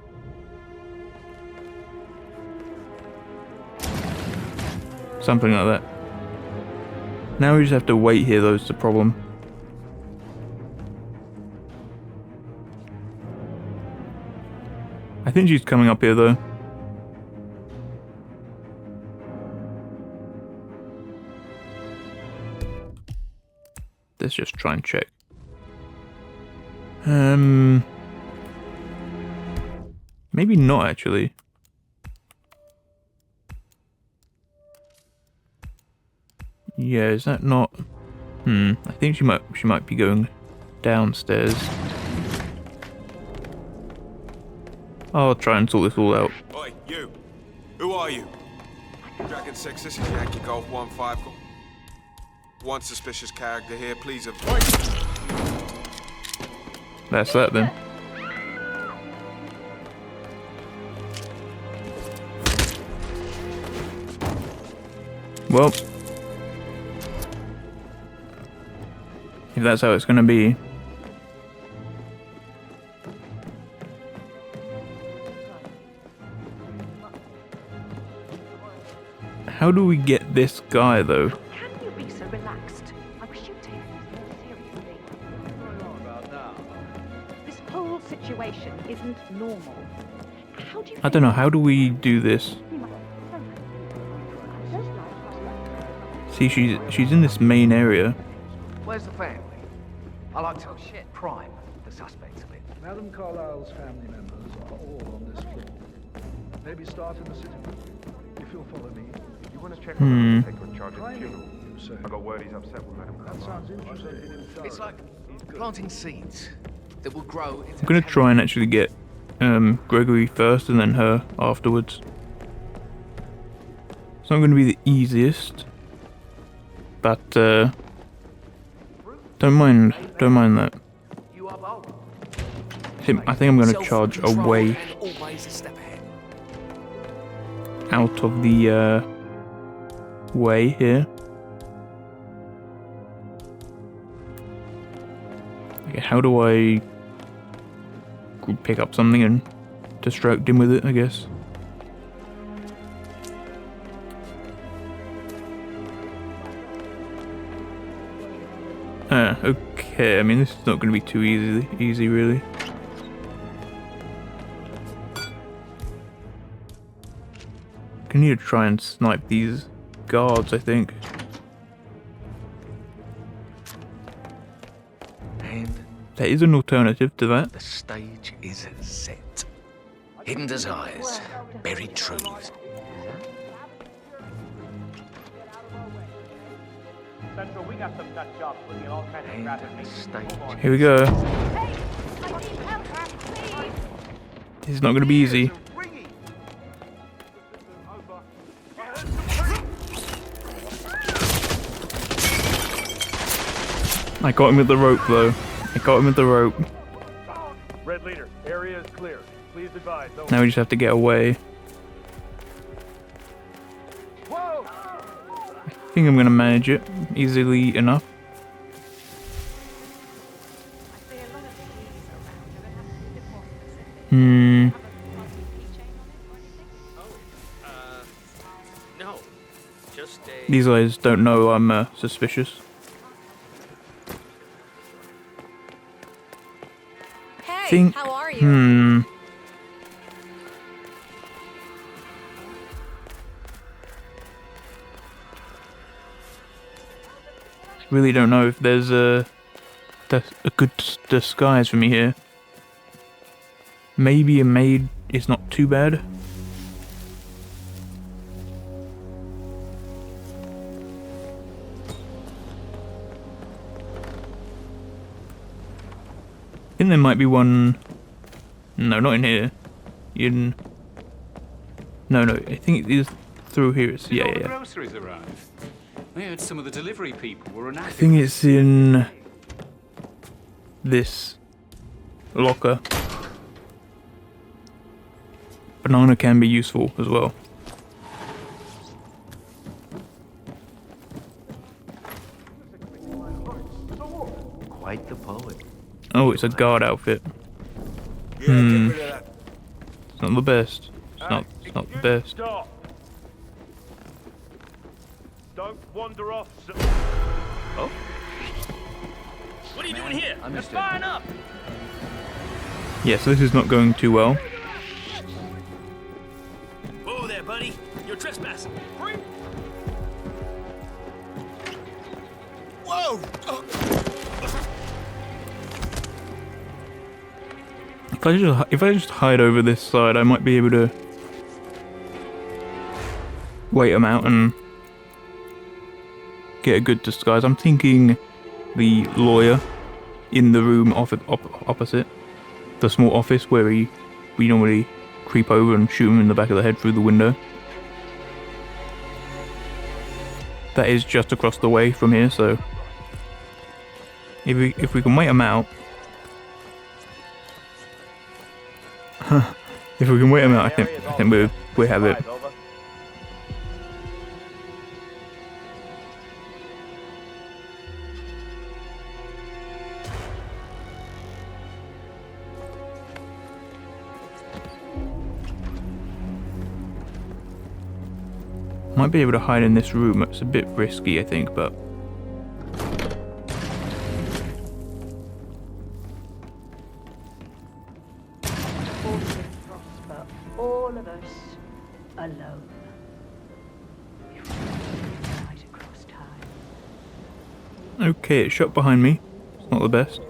Something like that. Now we just have to wait here, though, is the problem. I think she's coming up here, though. Let's just try and check. Maybe not, actually. Yeah, is that not... I think she might be going downstairs. I'll try and sort this all out. Oi, you. Who are you? Dragon 6, this is Yankee Golf 1-5. One suspicious character here, please avoid. That's that then. Well, if that's how it's gonna be. How do we get this guy though? Can you be so relaxed? I wish you'd take this more seriously. What's going on about now? This whole situation isn't normal. How do you I don't know. How do we do this? See, she's in this main area. Where's the family? I like to prime the suspects a bit. Madam Carlyle's family members are all on this floor. Maybe start in the sitting room, if you'll follow me. You want to check on the taker in charge of the Kindly, funeral? you say. I got word he's upset with Madam That sounds interesting. It's like planting seeds that will grow into... I'm gonna try and actually get Gregory first and then her afterwards. It's not gonna be the easiest, but don't mind that. You are bold. I think I'm gonna charge away And always a step ahead. out of the way here. Okay, how do I pick up something and distract him with it, I guess? Okay, I mean this is not going to be too easy really. I need to try and snipe these guards, I think. And There is an alternative to that. the stage is set. Hidden desires, buried truths. Central, we got some nut jobs looking at all kinds of crap at me. Stage. Here we go. Hey, I need help, please. This is not going to be easy. I got him with the rope though. I got him with the rope. Red leader, area is clear. Please advise. Over. Now we just have to get away. Whoa! I think I'm going to manage it easily enough. Hmm. No, just a... These guys don't know I'm suspicious. Hey, how are you? Really don't know if there's a good disguise for me here. Maybe a maid is not too bad. I think there might be one. No, not in here. In. No, I think it is through here. It's yeah. Groceries arrived. I heard some of the delivery people were an I think it's in this locker. Banana can be useful as well. Quite the poet. Oh, it's a guard outfit. Yeah, get rid of that. It's not the best. It's not the best. Stop. Don't wander off. Oh? What are you doing here? I'm just Fine up. Yeah, so this is not going too well. Whoa there, buddy. You're trespassing. Whoa! If I just hide over this side, I might be able to wait them out and get a good disguise. I'm thinking the lawyer in the room opposite, the small office where we normally creep over and shoot him in the back of the head through the window. That is just across the way from here, so if we can wait him out. If we can wait him out, I think we have it. Might be able to hide in this room. It's a bit risky, I think, but... Prosper, all of us alone. Right across time. Okay, it's shut behind me. It's not the best.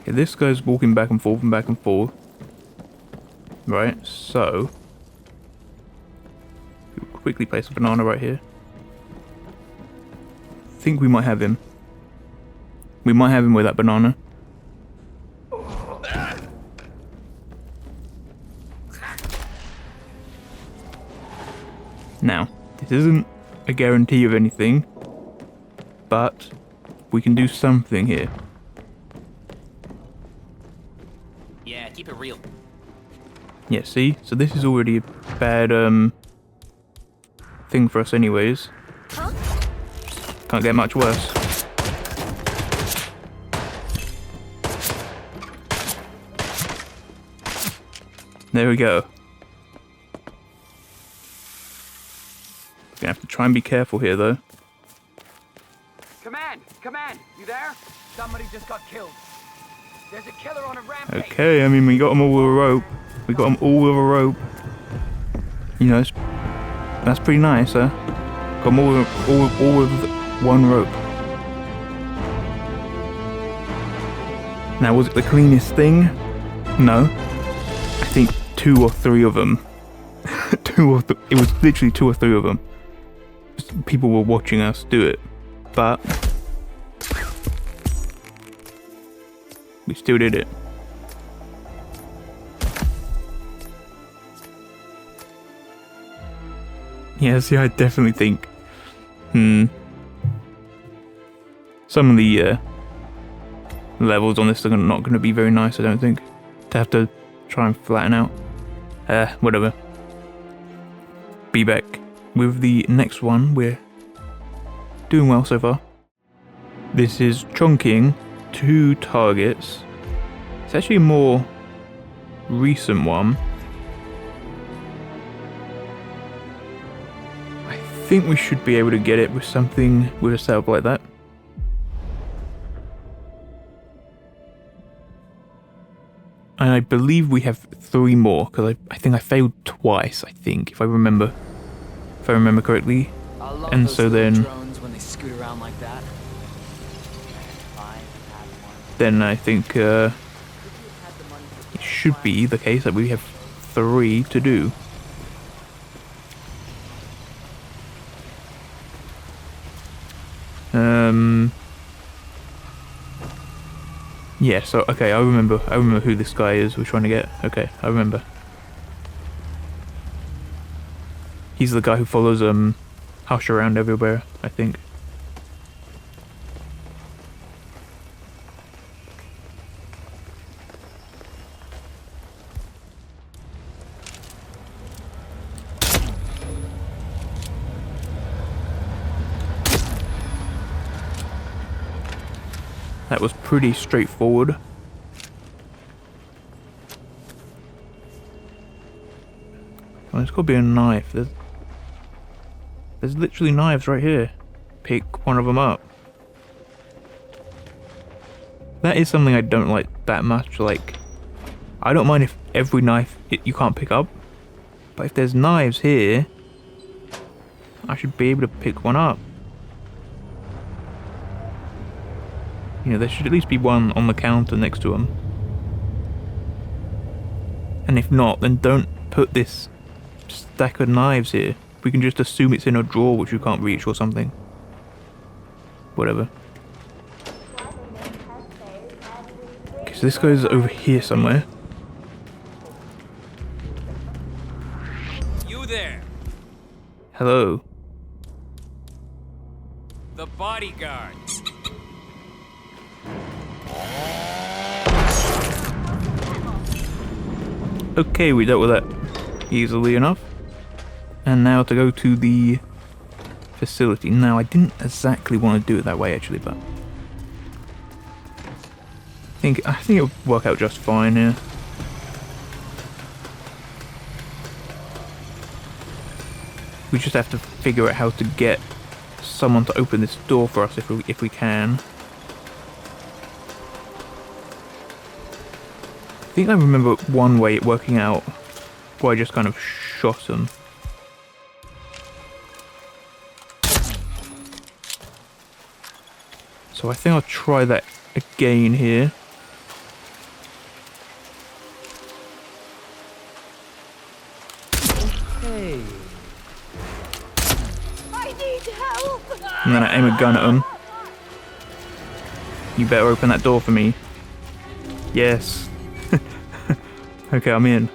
Okay, this guy's walking back and forth and back and forth. Right, so... we'll quickly place a banana right here. I think we might have him. We might have him with that banana. Now, this isn't a guarantee of anything, but we can do something here. Yeah, keep it real. Yeah, see? So this is already a bad, thing for us anyways. Huh? Can't get much worse. There we go. Gonna have to try and be careful here, though. Command! Command! You there? Somebody just got killed. There's a killer on a rampage. Okay, I mean, we got them all with a rope. We got them all with a rope. You know, that's pretty nice, huh? Got them all with one rope. Now, was it the cleanest thing? No. I think 2 or 3 of them. It was literally 2 or 3 of them. People were watching us do it, but we still did it. Yeah, see, I definitely think, some of the levels on this are not going to be very nice, I don't think. To have to try and flatten out. Whatever. Be back with the next one. We're doing well so far. This is chonking 2 targets. It's actually a more recent one. I think we should be able to get it with something with a setup like that. And I believe we have 3 more, because I think I failed twice, I think, if I remember correctly. And so then When they scoot around like that. Then I think it should be the case that we have 3 to do. Yeah, so okay, I remember who this guy is we're trying to get. Okay, I remember. He's the guy who follows Hush around everywhere, I think. That was pretty straightforward. Oh, there's got to be a knife. There's literally knives right here. Pick one of them up. That is something I don't like that much. Like, I don't mind if every knife you can't pick up, but if there's knives here, I should be able to pick one up. You know, there should at least be one on the counter next to them. And if not, then don't put this stack of knives here. We can just assume it's in a drawer which you can't reach or something. Whatever. Okay, so this goes over here somewhere. You there, Hello. the bodyguard. Okay, we dealt with that easily enough. And now to go to the facility. Now, I didn't exactly want to do it that way, actually, but... I think it'll work out just fine here. We just have to figure out how to get someone to open this door for us if we can. I think I remember one way it working out where I just kind of shot him. So I think I'll try that again here. Hey. I need help. And then I aim a gun at him. You better open that door for me. Yes. Okay, I'm in.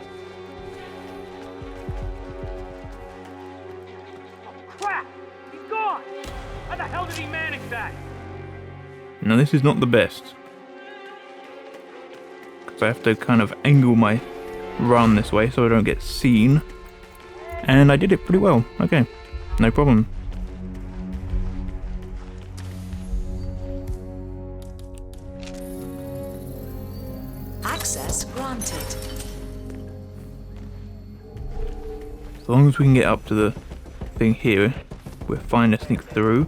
Crap! He's gone! How the hell did he manage that? Now this is not the best. Because I have to kind of angle my run this way so I don't get seen. And I did it pretty well. Okay, no problem. Access granted. As long as we can get up to the thing here, we're fine to sneak through.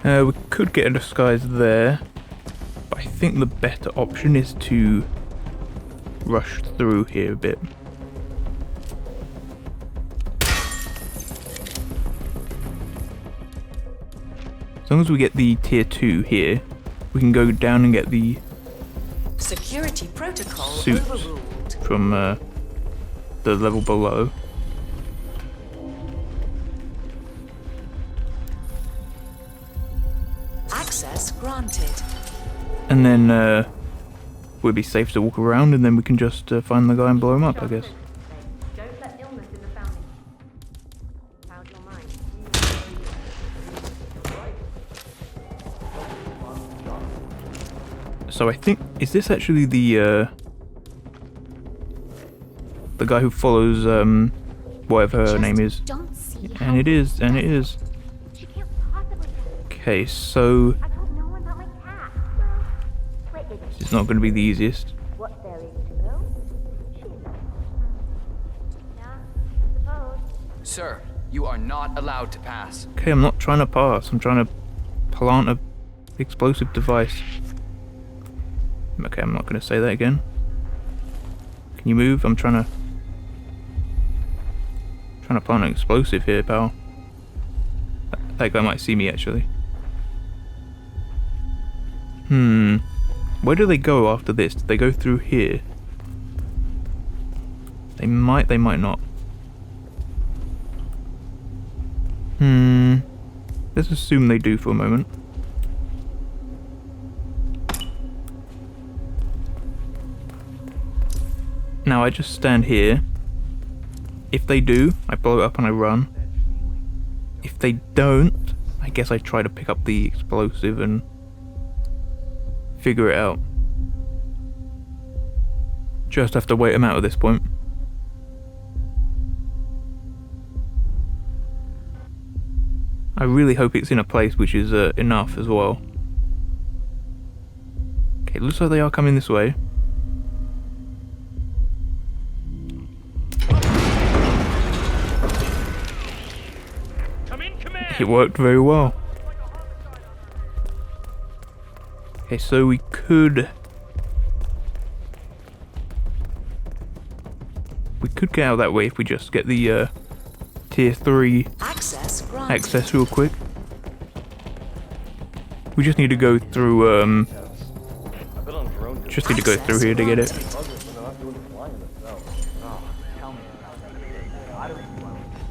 We could get a disguise there, but I think the better option is to rush through here a bit. As long as we get the tier 2 here, we can go down and get the security protocol suits overruled from the level below. Access granted. And then we'll be safe to walk around, and then we can just find the guy and blow him up, I guess. Don't let illness in the family. How's your mind? So I think, is this actually the guy who follows whatever her name is? And it is, and it is. Okay, so this is not going to be the easiest. What there is to know? Yeah, suppose. Sir, you are not allowed to pass. Okay, I'm not trying to pass. I'm trying to plant a explosive device. Okay, I'm not going to say that again. Can you move? I'm trying to plant an explosive here, pal. That guy might see me actually. Where do they go after this? Do they go through here? They might not. Let's assume they do for a moment. Now I just stand here. If they do, I blow it up and I run. If they don't, I guess I try to pick up the explosive and figure it out. Just have to wait them out at this point. I really hope it's in a place which is enough as well. Okay, looks like they are coming this way. It worked very well. Okay, so we could get out that way if we just get the tier 3 access real quick. We just need to go through here to get it.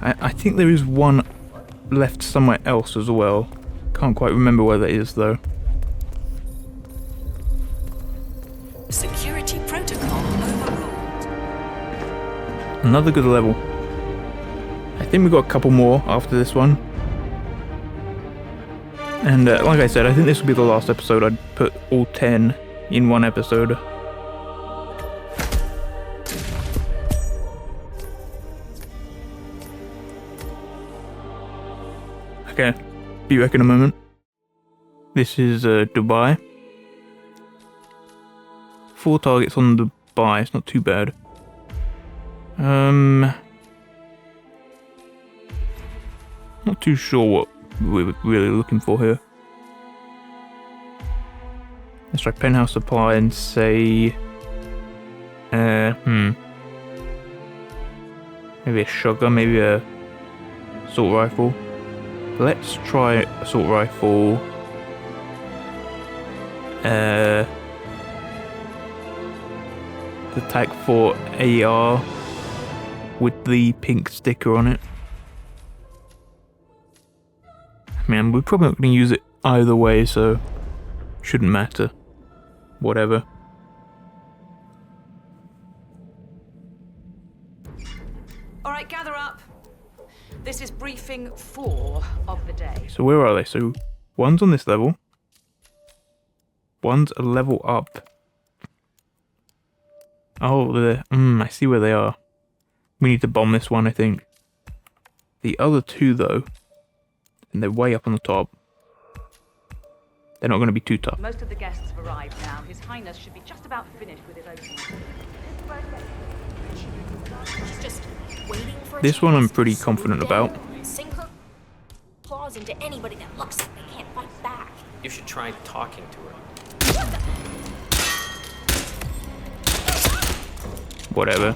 I think there is one left somewhere else as well. Can't quite remember where that is though. Security protocol overruled. Another good level. I think we've got a couple more after this one. And like I said, I think this will be the last episode. I'd put all 10 in one episode. Okay, be back in a moment. This is Dubai. 4 targets on Dubai, it's not too bad. Not too sure what we're really looking for here. Let's try penthouse supply and say... maybe a shotgun, maybe a assault rifle. Let's try assault rifle. The TAC 4 AR with the pink sticker on it. Man, we're probably not going to use it either way, so shouldn't matter. Whatever. All right, gather up. This is briefing 4 of the day. So where are they? So one's on this level. One's a level up. Oh, they're... I see where they are. We need to bomb this one, I think. The other two, though, and they're way up on the top. They're not going to be too tough. Most of the guests have arrived now. His Highness should be just about finished with his opening. She's just waiting for a This one I'm chance to pretty swoop confident down about. and sink her claws into anybody that looks like they can't fight back. You should try talking to her. Whatever.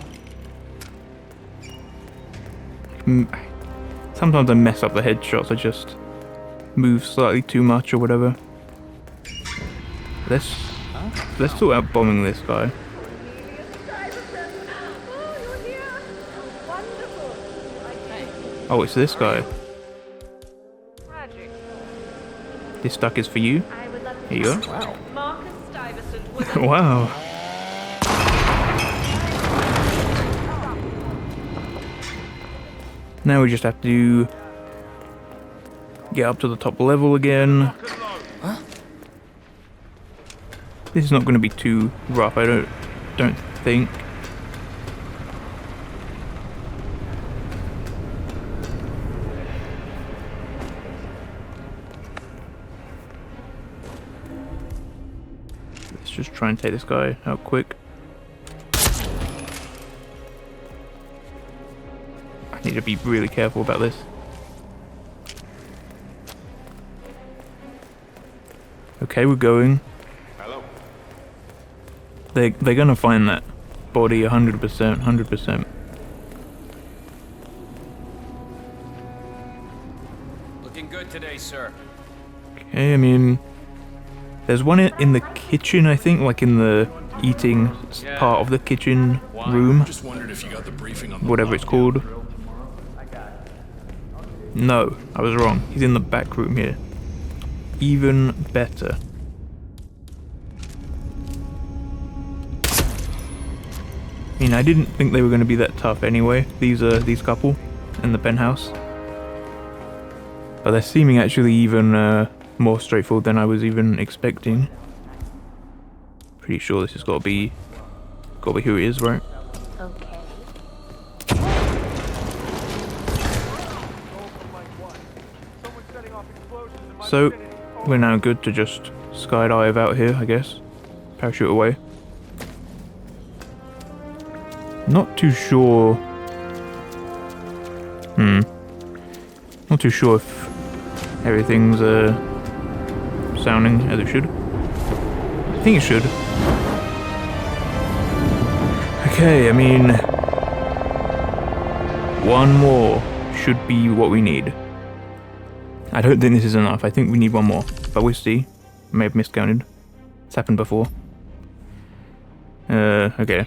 Sometimes I mess up the headshots, I just move slightly too much or whatever. Let's sort out bombing this guy. Oh, it's this guy. This duck is for you. Here you go. Wow. Wow. Now we just have to get up to the top level again. Huh? This is not going to be too rough, I don't think. Let's just try and take this guy out quick. Need to be really careful about this. Okay, we're going. Hello. They're gonna find that body 100%, 100%. Looking good today, sir. Okay, I mean, there's one in the kitchen, I think, like in the eating part of the kitchen room. Just wondered if you got the briefing on Whatever it's called. No, I was wrong. He's in the back room here. Even better. I mean, I didn't think they were going to be that tough anyway, these couple in the penthouse. But they're seeming actually even more straightforward than I was even expecting. Pretty sure this has got to be who it is, right? Okay. So, we're now good to just skydive out here, I guess. Parachute away. Not too sure... Not too sure if everything's sounding as it should. I think it should. Okay, I mean... one more should be what we need. I don't think this is enough. I think we need one more. But we'll see. I may have miscounted. It's happened before. Okay.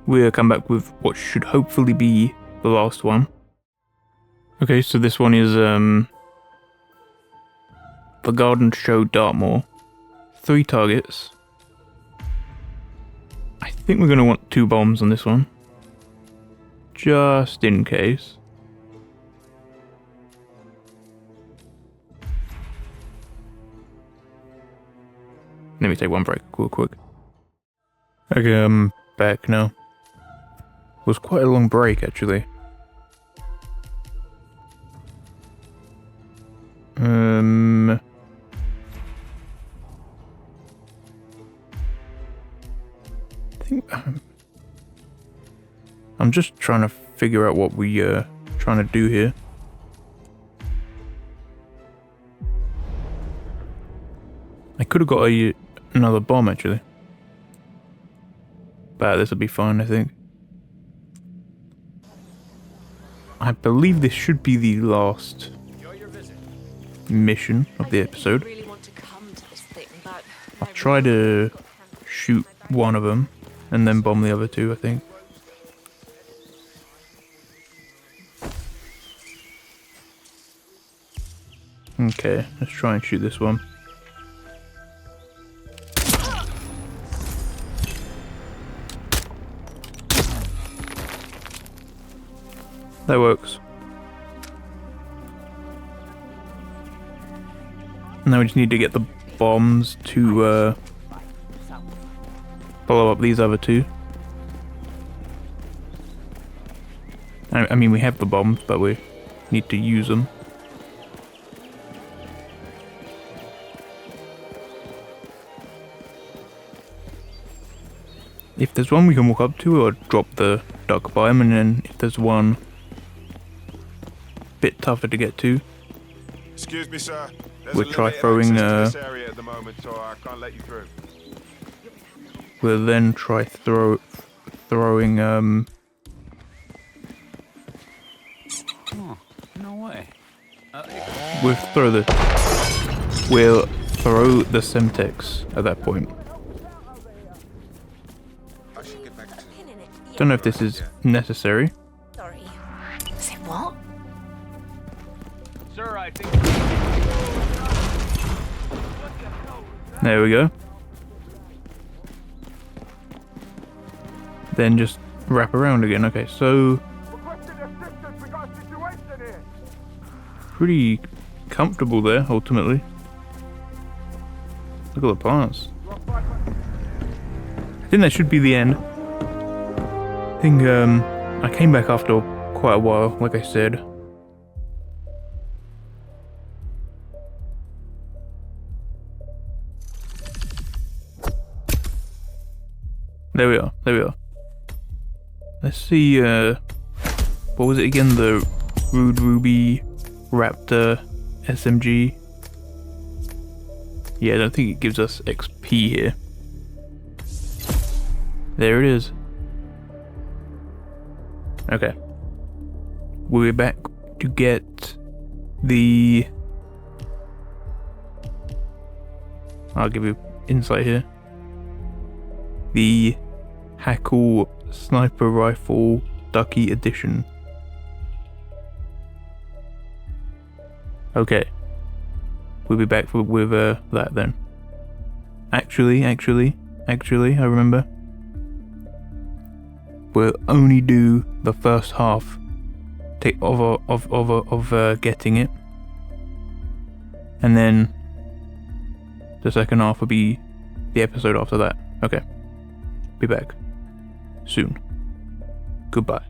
We'll come back with what should hopefully be the last one. Okay, so this one is, the Garden Show Dartmoor. 3 targets. I think we're going to want 2 bombs on this one. Just in case. Let me take one break real quick. Okay, I'm back now. Was quite a long break, actually. I think I'm just trying to figure out what we trying to do here. I could have got another bomb actually, but this will be fine, I think. I believe this should be the last mission of the episode. I'll try to shoot one of them and then bomb the other two, I think. Okay, let's try and shoot this one. That works. Now we just need to get the bombs to follow up these other two. I mean, we have the bombs, but we need to use them. If there's one we can walk up to, or drop the duck biome, and then if there's one bit tougher to get to, Excuse me, sir. we'll try throwing. This area at the moment, so I can't let you through. We'll then try throwing. Oh, no way. We'll throw the Semtex at that point. Don't know if this is necessary. Sorry. Say what? Sir, I think... There we go. Then just wrap around again. Okay, so pretty comfortable there, ultimately. Look at the plants. I think that should be the end. I think I came back after quite a while, like I said. There we are, there we are. Let's see, what was it again? The Rude Ruby Raptor SMG. Yeah, I don't think it gives us XP here. There it is. Okay. We'll be back to get the... I'll give you insight here. The Hackle Sniper Rifle Ducky Edition. Okay. We'll be back with that then. Actually, I remember. We'll only do the first half of getting it, and then the second half will be the episode after that. Okay. Be back soon. Goodbye.